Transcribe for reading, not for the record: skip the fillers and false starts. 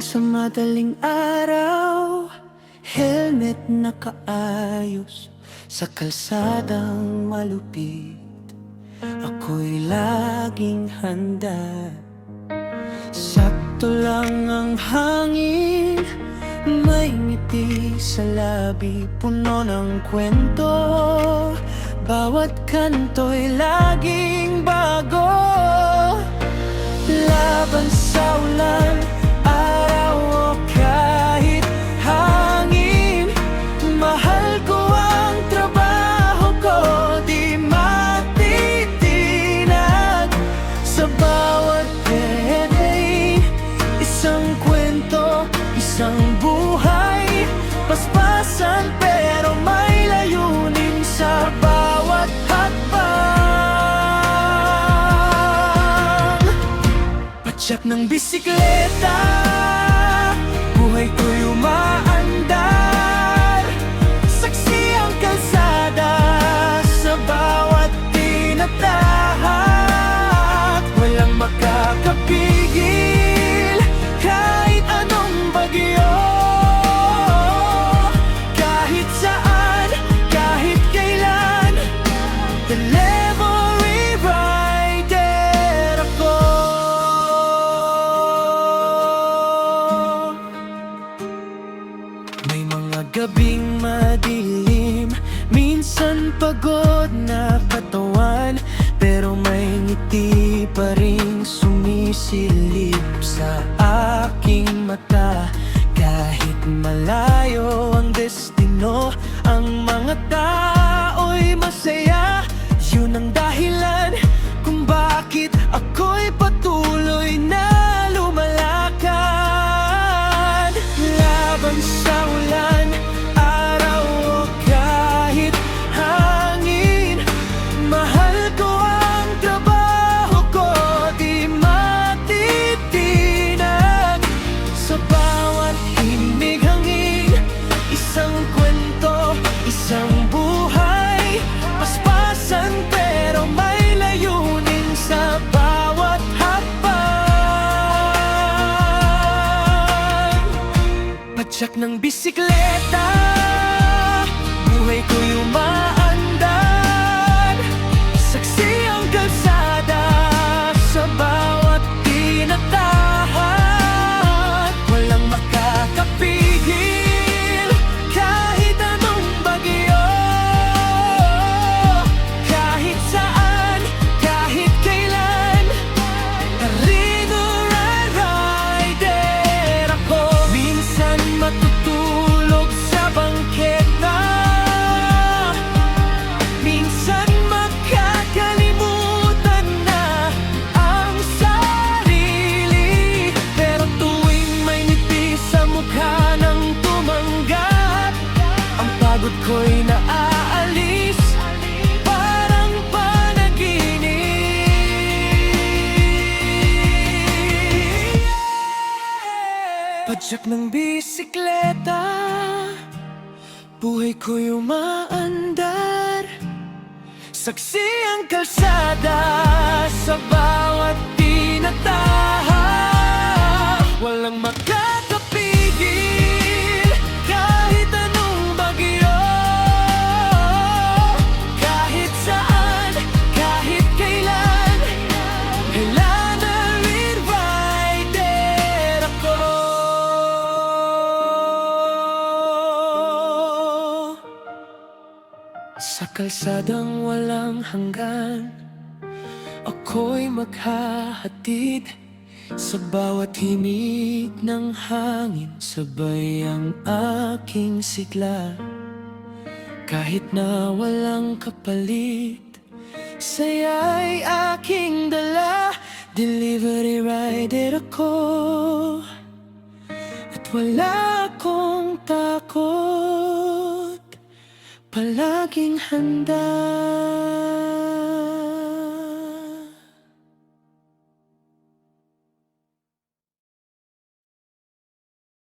sa madaling araw, helmet nakaayos sa kalsadang malupit. Ako'y laging handa, sakto lang ang hangin, may ngiti sa labi, puno ng kwento. Bawat kanto'y laging bago. Laban sa ulan, araw o kahit hangin, mahal ko ang trabaho ko, di matitinag. Sa bawat day, isang kwento, isang buhay, paspasan pero may layunin sa bawat hakbang. Patsak ng bisikleta, buhay ko'y umaandar. Saksi ang kalsada sa bawat tinatahak. Walang makakapigil kahit anong bagyo, kahit saan, kahit kailan. Delivery rider ako. May mga gabing madilim, minsan pagod na katawan, pero may ngiti pa ring sumisilip sa aking mata. Kahit malayo ang destino, ang mga tao'y masaya. Yun ang dahilan kung bakit ako'y patuloy na lumalakad. Laban sa ulan, araw o kahit hangin, mahal ko ang trabaho ko, di matitinag. Sa bawat himig hangin, isang kwento, isang buhay, paspasan pero may layunin sa bawat hakbang. Patsak ng bisikleta, buhay ko'y umaandar. Saksi ang kalsada sa bawat tinatahak. Walang makakapigil kahit anong bagyo, kahit saan, kahit kailan. Delivery rider ako. Minsan matutulog sa bangketa, minsan makakalimutan na ang sarili. Pero tuwing may ngiti sa mukha ng tumanggap, ang pagod ko'y naaalis, parang panaginip. Padyak ng bisikleta, buhay ko'y umaandar. Saksi ang kalsada sa bawat tinatahak. Walang makakapigil kahit anong bagyo, kahit saan, kahit kailan. Delivery rider ako. Sa kalsadang walang hanggan, ako'y maghahatid. Sa bawat himig ng hangin, sabay ang aking sigla. Kahit na walang kapalit, saya'y aking dala. Delivery rider ako, at wala akong takot, palaging handa.